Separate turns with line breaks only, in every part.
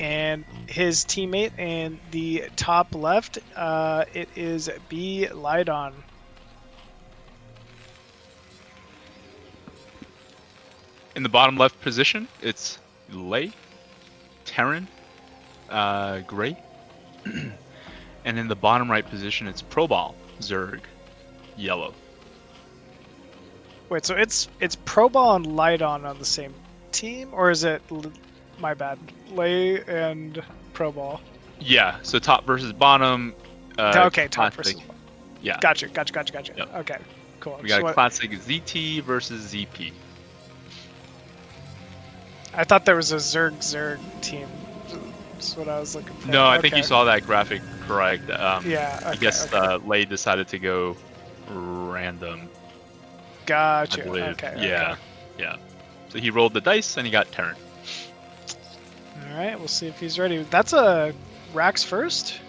And his teammate in the top left, it is B Lydon.
In the bottom left position, it's Ley, Terran, Gray. And in the bottom right position, it's Probal, Zerg, yellow.
Wait, so it's Probal and Lydon on the same team, or is it? My bad. Ley and Probal.
Yeah, so top versus bottom.
Okay, top
classic.
versus bottom.
Yeah.
Gotcha.
Yep.
Okay, cool.
We got a classic ZT versus ZP.
I thought there was a Zerg team. That's what I was looking for.
No, I think you saw that graphic correct.
Yeah, okay,
I guess Ley decided to go random.
Gotcha.
I believe.
Okay.
Yeah, yeah. So he rolled the dice and he got Terran.
All right, we'll see if he's ready. That's a Rax first.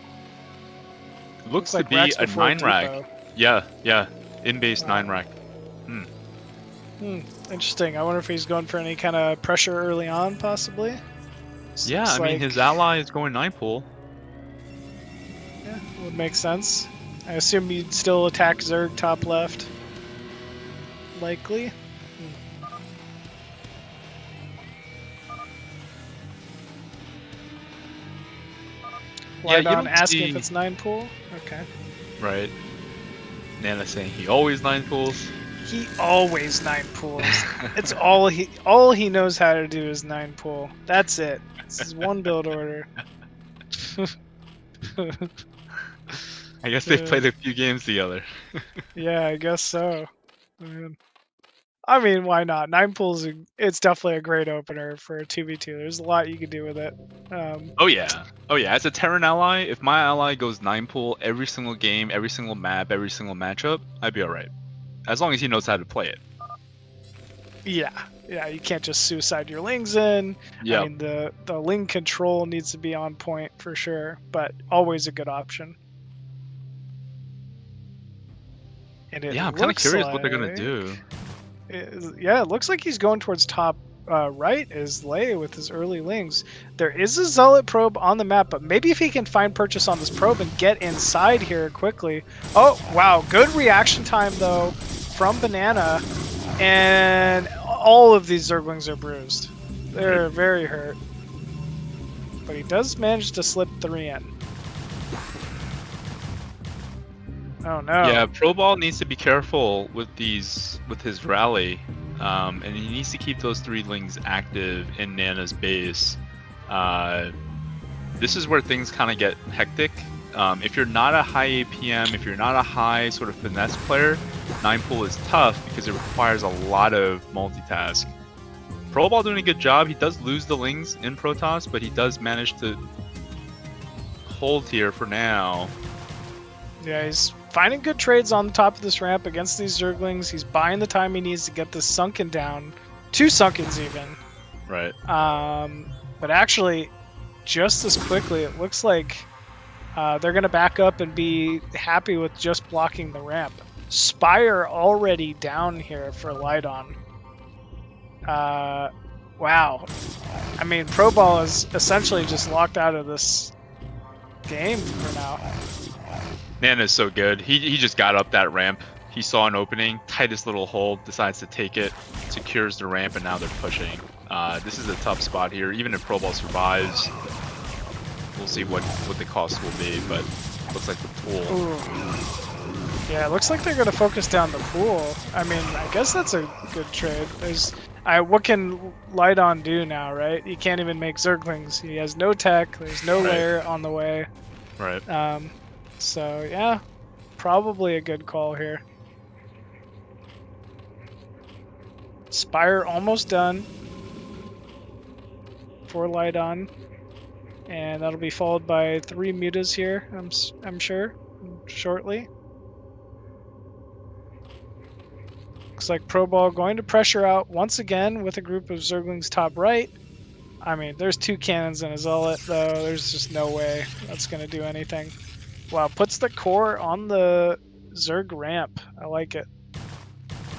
Looks
like
to be
Rax
a
before
9-rack.
Depot.
Yeah. In-base
Wow.
9-rack.
Interesting. I wonder if he's going for any kind of pressure early on, possibly.
Yeah, I mean, his ally is going 9-pool.
Yeah, would make sense. I assume you'd still attack Zerg top left. Likely. Lydon asking if it's 9-pool? Okay.
Right. Nana saying he always 9-pools.
He always 9-pools. It's all he knows how to do is 9-pool. That's it. This is one build order.
I guess they've played a few games together.
Yeah, I guess so. I mean, why not? 9-pools, it's definitely a great opener for a 2v2. There's a lot you can do with it.
Oh yeah. As a Terran ally, if my ally goes 9-pool every single game, every single map, every single matchup, I'd be alright. As long as he knows how to play it.
Yeah, you can't just suicide your Lings in.
Yep.
I mean, the Ling control needs to be on point for sure, but always a good option. And
yeah, I'm kind of curious what they're gonna do.
It looks like he's going towards top right is Ley with his early Lings. There is a Zealot probe on the map, but maybe if he can find purchase on this probe and get inside here quickly. Oh, wow. Good reaction time, though, from Banana. And all of these Zerglings are bruised. They're very hurt. But he does manage to slip 3 in. Oh no.
Yeah, Probal needs to be careful with his rally, and he needs to keep those 3 Lings active in Nana's base. This is where things kind of get hectic. If you're not a high APM, if you're not a high sort of finesse player, 9-pool is tough because it requires a lot of multitask. Probal doing a good job. He does lose the Lings in Protoss, but he does manage to hold here for now.
Yeah, he's finding good trades on the top of this ramp against these Zerglings. He's buying the time he needs to get this sunken down. 2 sunkens even.
Right.
But actually, just as quickly, it looks like they're going to back up and be happy with just blocking the ramp. Spire already down here for Lydon. Wow. I mean, Probal is essentially just locked out of this game for now.
Nana's so good. He just got up that ramp. He saw an opening, tightest little hole, decides to take it, secures the ramp, and now they're pushing. This is a tough spot here. Even if Probal survives, we'll see what the cost will be, but looks like the pool.
Ooh. Yeah, it looks like they're going to focus down the pool. I mean, I guess that's a good trade. What can Lydon do now, right? He can't even make Zerglings. He has no tech. There's no lair on the way.
Right.
So, yeah, probably a good call here. Spire almost done for Lydon. And that'll be followed by 3 mutas here, I'm sure, shortly. Looks like Probal going to pressure out once again with a group of Zerglings top right. I mean, there's 2 cannons and a Zealot, though. There's just no way that's going to do anything. Wow, puts the core on the Zerg ramp. I like it.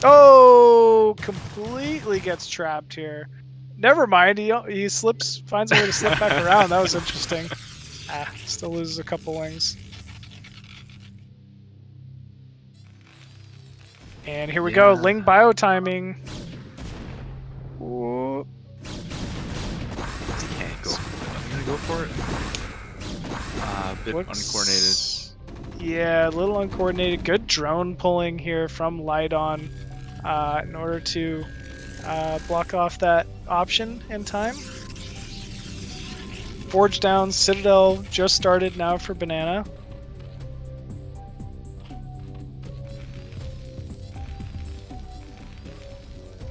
Oh, completely gets trapped here. Never mind. He slips, finds a way to slip back around. That was interesting. Still loses a couple wings. And here we go. Ling bio timing. Ooh.
I'm gonna go for it. A bit uncoordinated.
Yeah, a little uncoordinated. Good drone pulling here from Lydon in order to block off that option in time. Forge down, Citadel just started now for Banana.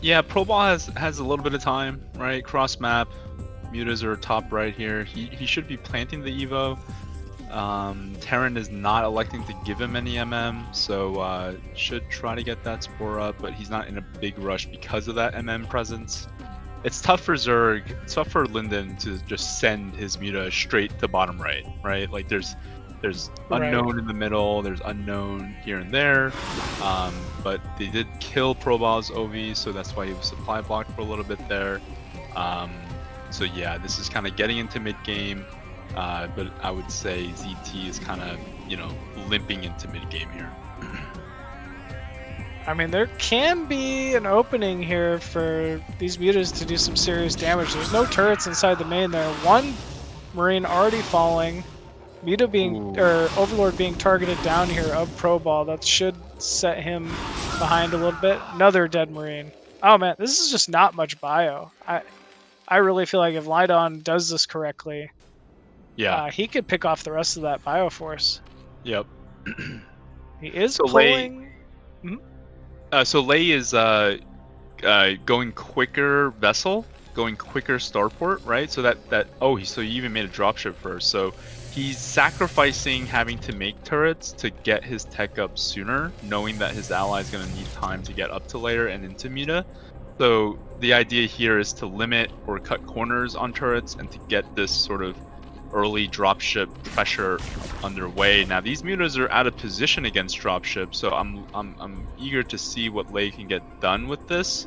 Yeah, Probal has a little bit of time, right? Cross map, mutas are top right here. He should be planting the Evo. Terran is not electing to give him any so should try to get that spore up, but he's not in a big rush because of that presence. It's tough for Zerg, it's tough for Lyndon to just send his muta straight to bottom right? Like there's unknown in the middle, there's unknown here and there, but they did kill Probal's OV, so that's why he was supply blocked for a little bit there. So yeah, this is kind of getting into mid game, but I would say ZT is kind of, limping into mid game here.
I mean, there can be an opening here for these mutas to do some serious damage. There's no turrets inside the main there. One Marine already falling. Muta being, or Overlord being targeted down here of Probal. That should set him behind a little bit. Another dead Marine. Oh man, this is just not much bio. I really feel like if Lydon does this correctly, he could pick off the rest of that bio force.
Yep.
He is pulling.
So Ley is going quicker vessel, going quicker starport, right? So so he even made a dropship first. So he's sacrificing having to make turrets to get his tech up sooner, knowing that his ally is going to need time to get up to layer and into muta. So the idea here is to limit or cut corners on turrets and to get this sort of early dropship pressure underway. Now these mutas are out of position against dropship, so I'm eager to see what Ley can get done with this.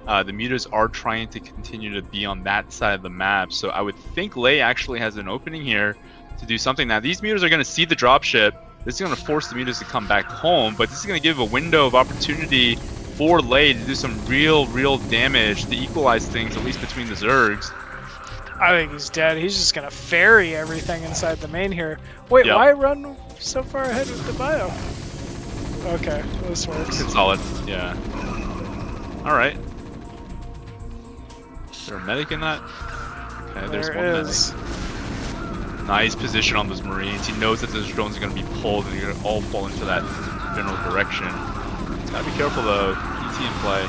The mutas are trying to continue to be on that side of the map, so I would think Ley actually has an opening here to do something. Now these mutas are going to see the dropship. This is going to force the mutas to come back home, but this is going to give a window of opportunity for Ley to do some real damage to equalize things, at least between the Zergs.
I think he's dead. He's just gonna ferry everything inside the main here. Wait, why run so far ahead with the bio? Okay, this works.
It's solid, yeah. Alright. Is there a medic in that? Okay, there's one medic. Nice position on those Marines. He knows that those drones are gonna be pulled and they're gonna all fall into that general direction. Gotta be careful though. DT in play.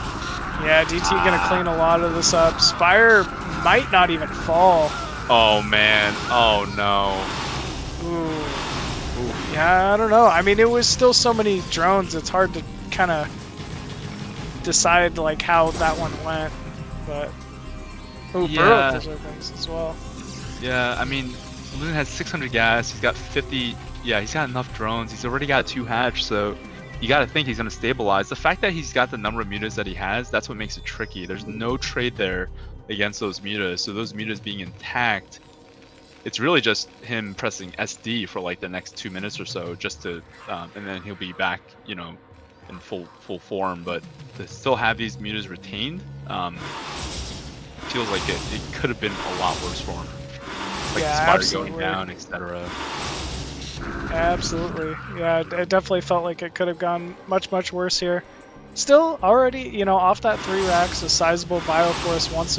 Yeah, DT gonna clean a lot of this up. Spire might not even fall.
Oh man, oh no.
Ooh. Yeah, I don't know. I mean, it was still so many drones, it's hard to kind of decide like how that one went. But Burrow preservings as well.
Yeah, I mean, Lyndon has 600 gas, he's got 50, he's got enough drones, he's already got 2 hatch, so you gotta think he's gonna stabilize. The fact that he's got the number of mutas that he has, that's what makes it tricky. There's no trade there against those mutas, so those mutas being intact, it's really just him pressing SD for like the next 2 minutes or so, just to, and then he'll be back, in full form. But to still have these mutas retained, feels like it could have been a lot worse for him. Like the Spire going down, etc.
Absolutely. Yeah, it definitely felt like it could have gone much worse here. Still, already, off that 3 racks, a sizable bioforce once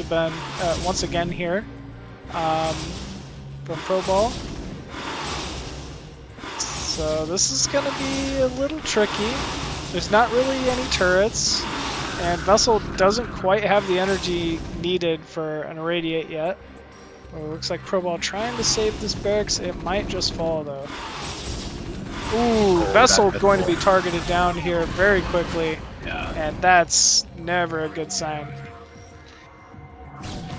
again here from Probal. So this is going to be a little tricky. There's not really any turrets, and Vessel doesn't quite have the energy needed for an irradiate yet. It looks like Probal trying to save this barracks. It might just fall though. Ooh, Vessel going to be targeted down here very quickly.
Yeah.
And that's never a good sign.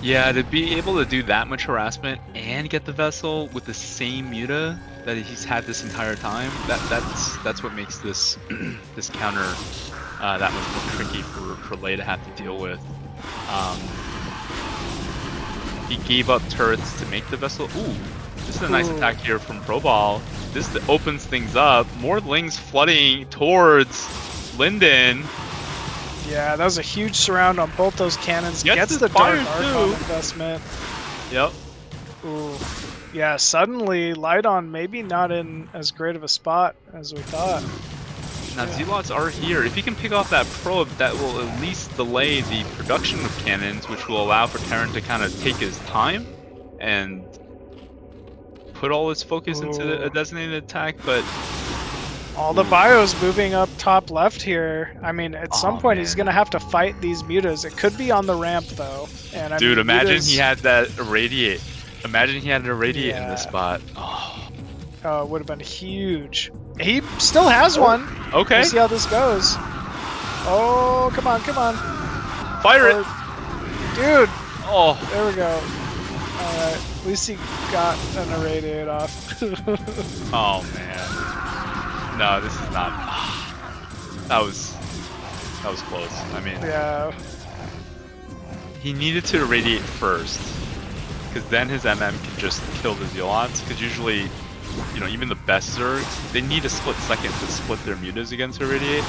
Yeah, to be able to do that much harassment and get the Vessel with the same muta that he's had this entire time, that's what makes this this counter that much more tricky for Ley to have to deal with. he gave up turrets to make the vessel. Ooh, this is a nice attack here from Probal. This opens things up. More Lings flooding towards Lyndon.
Yeah, that was a huge surround on both those cannons. Gets the
fire
Dark Archon investment.
Yep.
Ooh. Yeah, suddenly Lydon maybe not in as great of a spot as we thought.
Now Zealots are here. If he can pick off that probe, that will at least delay the production of cannons, which will allow for Terran to kind of take his time and put all his focus into a designated attack, but...
All the bios moving up top left here. I mean, at some point he's going to have to fight these mutas. It could be on the ramp, though. And
Dude, imagine he had that irradiate. Imagine he had an irradiate in this spot.
Oh, it would have been huge. He still has one.
Okay.
We'll see how this goes. Oh, come on, come on.
Fire it.
Dude.
Oh.
There we go. Alright. At least he got an irradiate off.
Oh, man. No, this is not. That was close. I mean,
yeah.
He needed to irradiate first, because then his MM can just kill the Zealots. Because usually, you know, even the best Zergs, they need a split second to split their mutas against irradiate.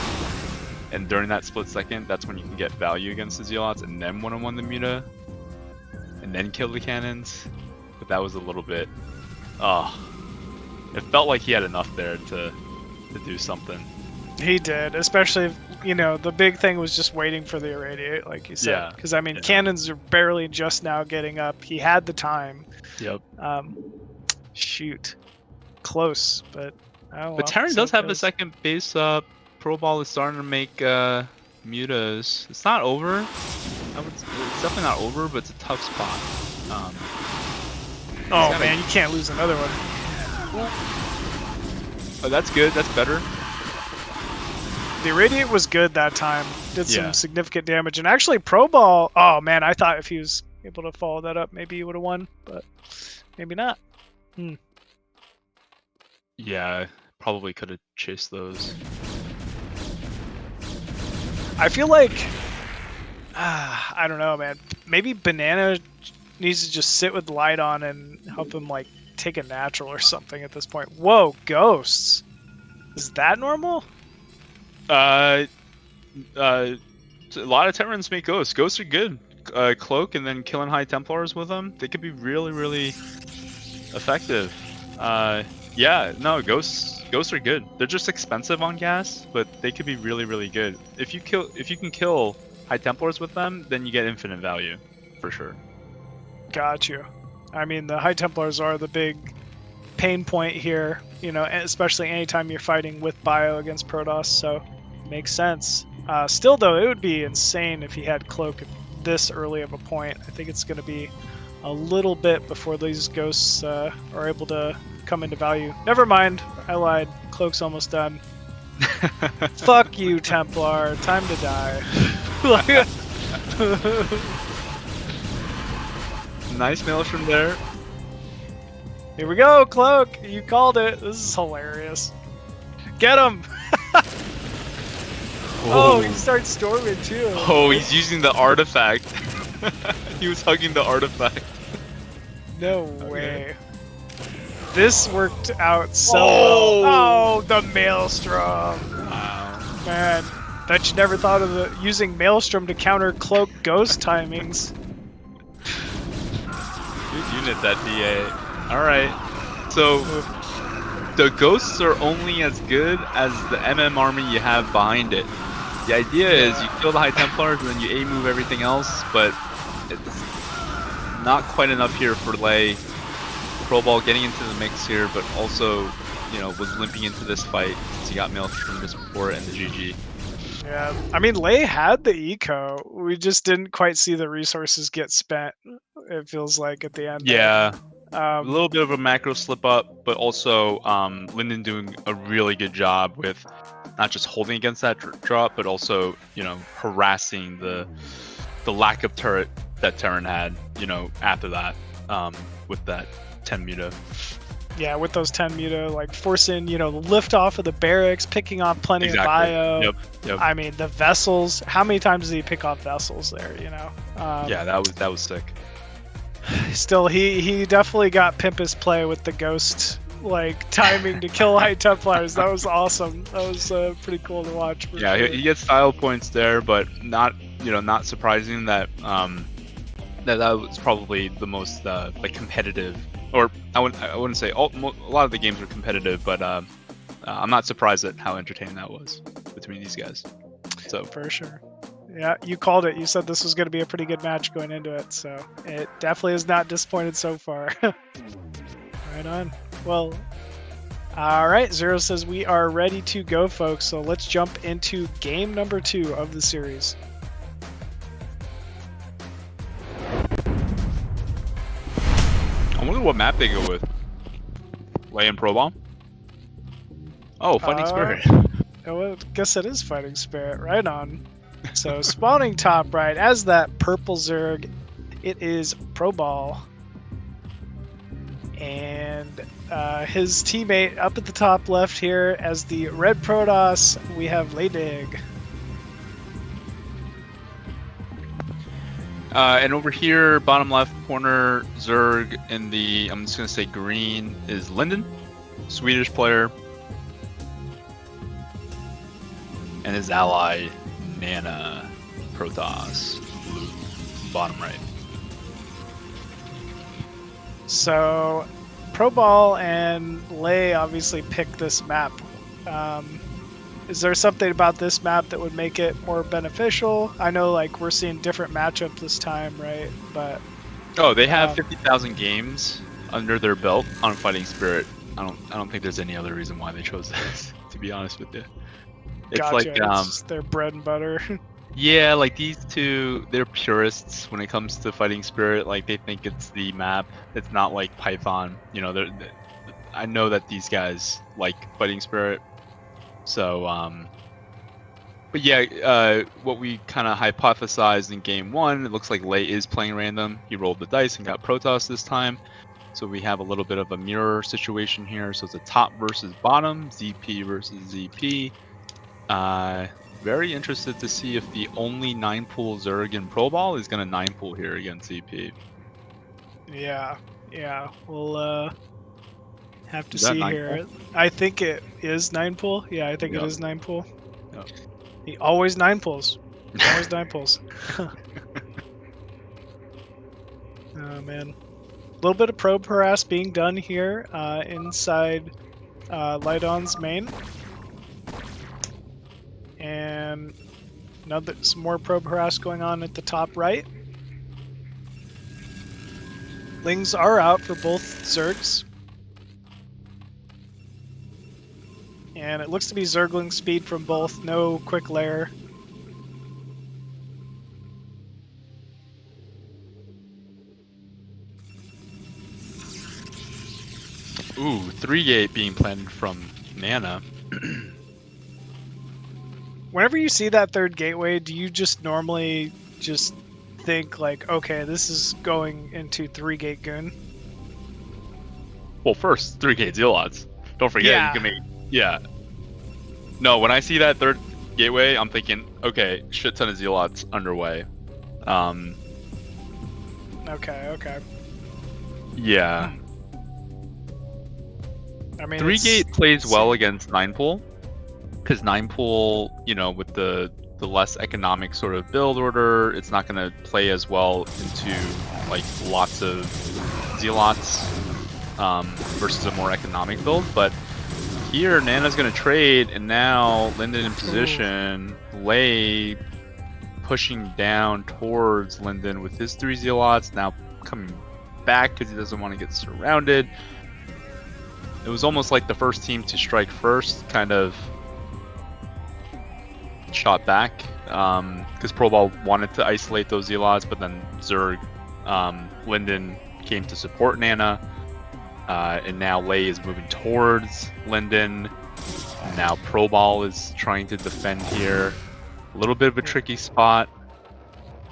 And during that split second, that's when you can get value against the Zealots, and then one-on-one the muta, and then kill the cannons. But that was a little bit. It felt like he had enough there to do something.
He did, especially if, you know, the big thing was just waiting for the irradiate, like you said.
Yeah.
Because I mean, cannons are barely just now getting up. He had the time.
Yep.
Shoot, close, but oh,
but Terran does have the second base up. Probal is starting to make mutas. It's not over. It's definitely not over, but it's a tough spot.
Oh man, you can't lose another one.
Oh, that's good. That's better.
The irradiate was good that time. Did some significant damage, and actually Probal. Oh man, I thought if he was able to follow that up, maybe he would have won, but maybe not.
Yeah, probably could have chased those.
I feel like I don't know, man. Maybe Banana needs to just sit with Lydon and help him like take a natural or something at this point. Whoa, ghosts. Is that normal?
A lot of Terrans make ghosts. Ghosts are good. Cloak and then killing High Templars with them. They could be really, really effective. Yeah, no, ghosts are good. They're just expensive on gas, but they could be really, really good. If you can kill High Templars with them, then you get infinite value, for sure.
Got you. I mean, the High Templars are the big pain point here, you know, especially anytime you're fighting with bio against Protoss, so makes sense. Still, though, it would be insane if he had Cloak at this early of a point. I think it's going to be a little bit before these ghosts are able to come into value. Never mind, I lied. Cloak's almost done. Fuck you, Templar. Time to die.
Nice Maelstrom there.
Here we go, Cloak. You called it. This is hilarious. Get him! Oh, he starts storming too.
Oh, he's using the artifact. He was hugging the artifact.
No way. This worked out so well. Oh, the Maelstrom.
Wow.
Man, bet you never thought of using Maelstrom to counter Cloak ghost timings.
Good unit, that DA. Alright. So, the ghosts are only as good as the MM army you have behind it. The idea is you kill the High Templars and then you A-move everything else, but it's not quite enough here for Ley. Probal getting into the mix here, but also, you know, was limping into this fight since he got Maelstrom just before it and the GG.
Yeah, I mean, Ley had the eco. We just didn't quite see the resources get spent, it feels like, at the end.
Yeah. A little bit of a macro slip up, but also Lyndon doing a really good job with not just holding against that drop, but also, you know, harassing the lack of turret that Terran had, you know, after that, with that 10 muta.
Yeah, with those 10 muta, like forcing, you know, lift off of the barracks, picking off plenty of bio.
Yep.
I mean, the vessels. How many times did he pick off vessels there? You know.
Yeah, that was sick.
Still, he definitely got Pimpus play with the ghost like timing to kill High Templars. That was awesome. That was pretty cool to watch.
Yeah,
sure.
he gets style points there, but not not surprising that that was probably the most like competitive, or I wouldn't say a lot of the games were competitive, but I'm not surprised at how entertaining that was between these guys. So
for sure. Yeah, you called it. You said this was going to be a pretty good match going into it, so it definitely is not disappointed so far. Right on. Well, all right. Zero says we are ready to go, folks. So let's jump into game number 2 of the series.
I wonder what map they go with. Ley and Probal. Oh, Fighting Spirit.
Well, I guess it is Fighting Spirit. Right on. So spawning top right as that purple Zerg, it is Probal. And his teammate up at the top left here as the red Protoss, we have Leydig.
And over here, bottom left corner, Zerg in the, I'm just going to say green, is Lyndon, Swedish player. And his ally, Nana, Protoss, blue, bottom right.
So, Probal and Ley obviously picked this map. Is there something about this map that would make it more beneficial? I know, like, we're seeing different matchups this time, right? But
oh, they have 50,000 games under their belt on Fighting Spirit. I don't think there's any other reason why they chose this. To be honest with you, it's
gotcha.
like
it's their bread and butter.
Yeah, like these two, they're purists when it comes to Fighting Spirit. Like they think it's the map. It's not like Python. I know that these guys like Fighting Spirit. So, but yeah, what we kind of hypothesized in game 1, it looks like Ley is playing random. He rolled the dice and got Protoss this time. So we have a little bit of a mirror situation here. So it's a top versus bottom, ZP versus ZP. Very interested to see if the only 9-pool Zerg in Probal is going to 9-pool here against ZP.
Yeah, we'll have to
Is that
see
9
here.
pool?
I think it is 9-pool. Yeah, I think it is 9-pool.
Yep.
He always 9-pools. Always 9-pools. Oh man. A little bit of probe harass being done here inside Lydon's main. And some more probe harass going on at the top right. Lings are out for both Zergs. And it looks to be Zergling speed from both, no quick layer.
Ooh, 3-gate being planted from Nana.
Whenever you see that third gateway, do you just normally just think like, okay, this is going into 3-gate Goon?
Well, first 3-gate Zealots. Don't forget,
Yeah.
you can make. Yeah. No, when I see that third gateway, I'm thinking, okay, shit ton of Zealots underway.
Okay.
Yeah.
I mean,
3-gate plays well against 9-pool. Because 9-pool, with the less economic sort of build order, it's not going to play as well into like lots of Zealots versus a more economic build. But here, Nana's going to trade, and now Lyndon in position, Ley pushing down towards Lyndon with his 3 Zealots, now coming back because he doesn't want to get surrounded. It was almost like the first team to strike first kind of shot back because Probal wanted to isolate those Zealots, but then Zerg, Lyndon came to support Nana, and now Ley is moving towards Lyndon. Now Probal is trying to defend here. A little bit of a tricky spot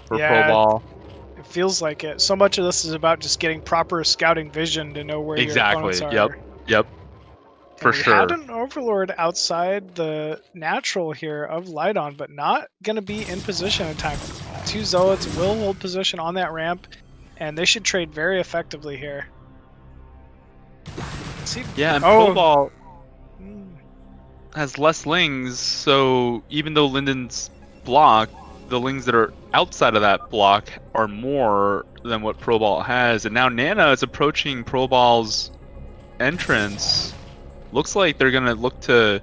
for Probal.
It feels like it. So much of this is about just getting proper scouting vision to know where your opponents are.
Yep. For sure.
We had an Overlord outside the natural here of Lydon, but not going to be in position in time. 2 Zealots will hold position on that ramp, and they should trade very effectively here. See,
Yeah, and
oh.
Probal has less lings, so even though Lyndon's block, the lings that are outside of that block are more than what Probal has, and now Nana is approaching Probal's entrance. Looks like they're gonna look to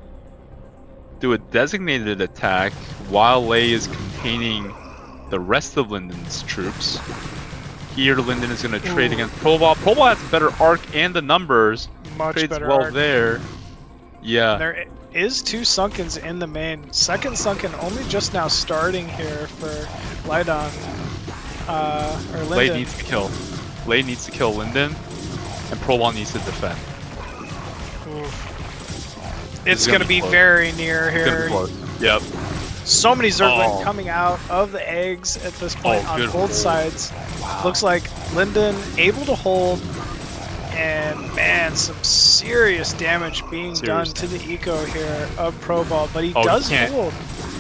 do a designated attack while Ley is containing the rest of Lyndon's troops. Here, Lyndon is going to trade against Probal. Probal has a better arc and the numbers.
Much
Trades
better
well
arc.
there. Yeah.
There is 2 Sunkens in the main. Second Sunken only just now starting here for Leydig. Or Lyndon.
Ley needs to kill. Ley needs to kill Lyndon, and Probal needs to defend.
It's going to be very near here.
Yep.
So many Zergling coming out of the eggs at this point on both sides.
Wow.
Looks like Lyndon able to hold, and man, some serious damage being done to the eco here of Probal, but he does hold.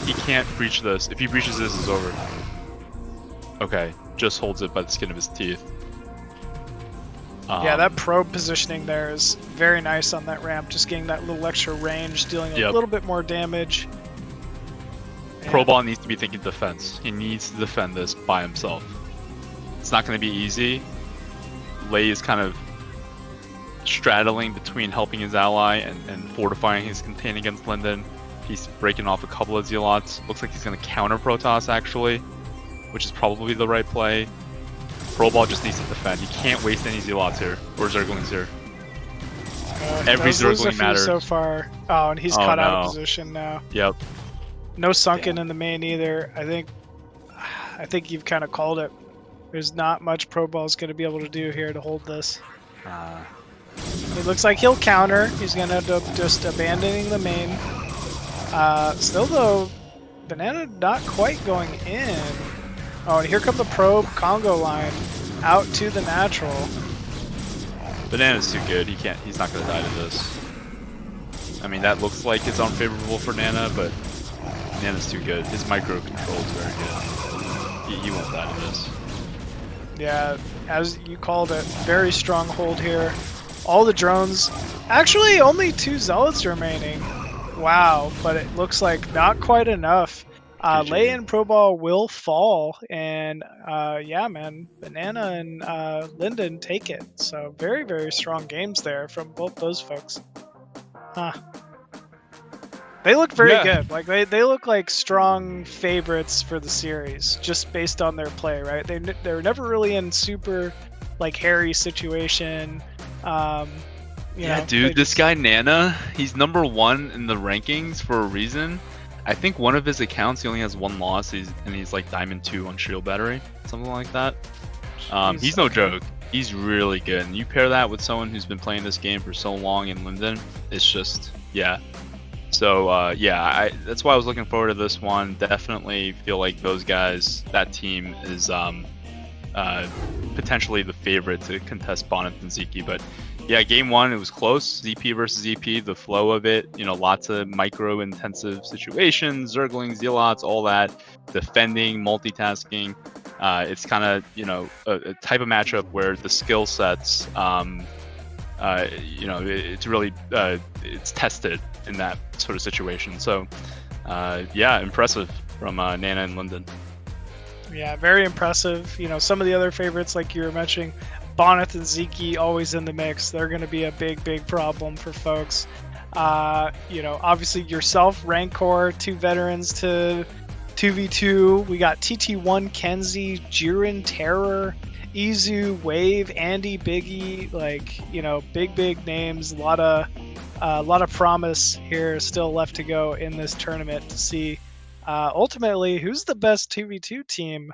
He can't breach this. If he breaches this, it's over. Okay, just holds it by the skin of his teeth.
Yeah, that probe positioning there is very nice on that ramp, just getting that little extra range, dealing a little bit more damage.
Probal needs to be thinking defense. He needs to defend this by himself. It's not going to be easy. Ley is kind of straddling between helping his ally and fortifying his contain against Lyndon. He's breaking off a couple of Zealots. Looks like he's going to counter Protoss actually, which is probably the right play. Probal just needs to defend. He can't waste any Zealots here, or Zerglings here. Every Zergling matters.
So far. Oh, and he's cut out of position now.
Yep.
No Sunken in the main either. I think you've kind of called it. There's not much Probal's going to be able to do here to hold this. It looks like he'll counter. He's going to end up just abandoning the main. Still though, Banana not quite going in. Oh, and here comes the probe Congo line out to the natural.
Banana's too good. He's not going to die to this. I mean, that looks like it's unfavorable for Nana, but Nana's too good. His micro control is very good. He won't die to this.
Yeah, as you called it, very strong hold here. All the drones. Actually, only 2 Zealots remaining. Wow, but it looks like not quite enough. Ley and Probal will fall, and yeah, man, Banana and Lyndon take it. So very, very strong games there from both those folks. Huh. They look very good. Like they look like strong favorites for the series, just based on their play, right? They're never really in super like hairy situation.
Dude, this guy Nana, he's #1 in the rankings for a reason. I think one of his accounts he only has 1 loss, and he's like Diamond 2 on Shield Battery, something like that. He's no joke. He's really good. And you pair that with someone who's been playing this game for so long in Lyndon, it's just So that's why I was looking forward to this one. Definitely feel like those guys, that team is potentially the favorite to contest Bonnet and Zeke. But yeah, game 1 it was close. ZP versus ZP, the flow of it, lots of micro intensive situations, Zergling, Zealots, all that, defending, multitasking. It's kind of a type of matchup where the skill sets it's really it's tested in that sort of situation. So impressive from Nana and Lyndon.
Yeah, very impressive. Some of the other favorites, like you were mentioning, Bonnet and Zeke, always in the mix. They're going to be a big problem for folks. Obviously yourself, Rancor, 2 veterans to 2v2. We got TT1, Kenzie, Jiren, Terror, Izu, Wave, Andy, Biggie, big names. A lot of promise here still left to go in this tournament to see ultimately who's the best 2v2 team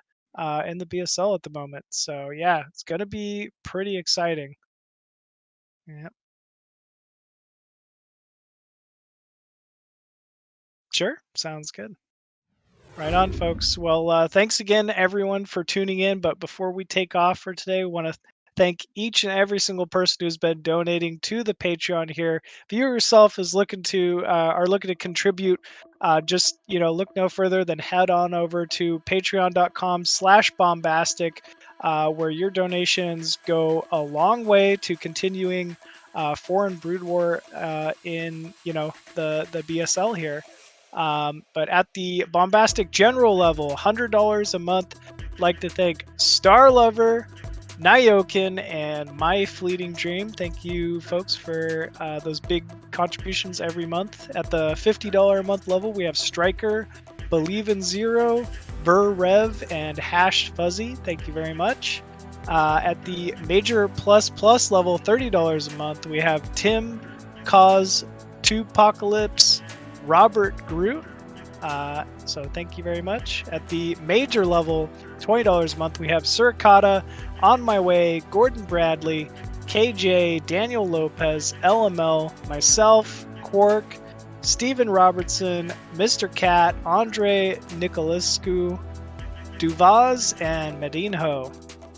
in the BSL at the moment. So yeah, it's gonna be pretty exciting. Yep. Sure, sounds good. Right on, folks. Well, thanks again, everyone, for tuning in. But before we take off for today, we want to thank each and every single person who's been donating to the Patreon here. If you yourself are looking to contribute, just look no further than head on over to patreon.com/bombastic. where your donations go a long way to continuing foreign BroodWar in the BSL here. But at the Bombastic General level, $100 a month. Like to thank Star Lover, Nyokin, and My Fleeting Dream. Thank you, folks, for those big contributions every month. At the $50 a month level, we have Striker, Believe in Zero, Rev, and Hash Fuzzy. Thank you very much. At the Major Plus Plus level, $30 a month, we have Tim, Cause, Tupocalypse, Robert Groot. So thank you very much. At the major level, $20 a month, we have Suricata, On My Way, Gordon Bradley, KJ, Daniel Lopez, LML, myself, Quark, Steven Robertson, Mr. Cat, Andre Nicolescu, Duvaz, and Medinho.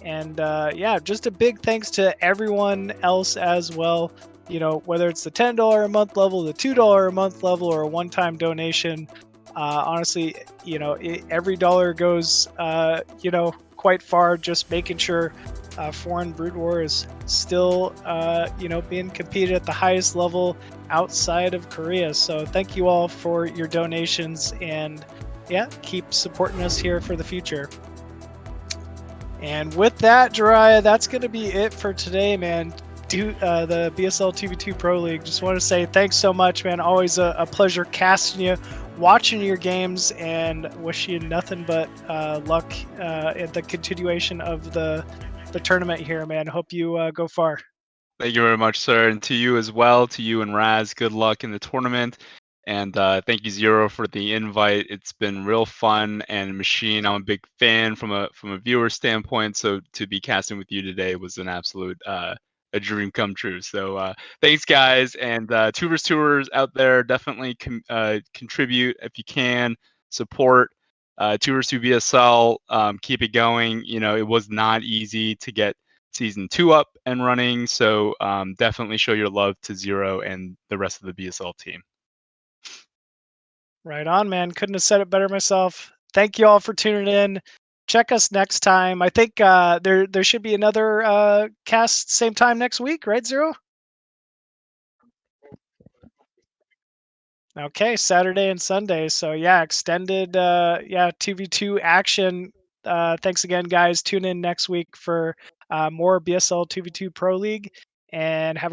And yeah, just a big thanks to everyone else as well. Whether it's the $10 a month level, the $2 a month level, or a one-time donation. Honestly, every dollar goes, quite far. Just making sure foreign BroodWar is still, being competed at the highest level outside of Korea. So thank you all for your donations, and yeah, keep supporting us here for the future. And with that, JIRAIYA, that's going to be it for today, man. The BSL 2v2 Pro League. Just want to say thanks so much, man. Always a pleasure casting you, watching your games, and wish you nothing but luck at the continuation of the tournament here, man. Hope you go far.
Thank you very much, sir, and to you as well. To you and Raz, good luck in the tournament. And thank you, Zero, for the invite. It's been real fun, and Machine, I'm a big fan from a viewer standpoint. So to be casting with you today was an absolute a dream come true. So thanks, guys, and Tours out there, definitely contribute if you can, support Tours to BSL. Keep it going. It was not easy to get Season 2 up and running, so definitely show your love to Zero and the rest of the BSL team.
Right on, man. Couldn't have said it better myself. Thank you all for tuning in. Check us next time. I think there should be another cast same time next week, right, Zero? Okay, Saturday and Sunday. So yeah, extended 2v2 action. Thanks again, guys. Tune in next week for more BSL 2v2 Pro League, and have a great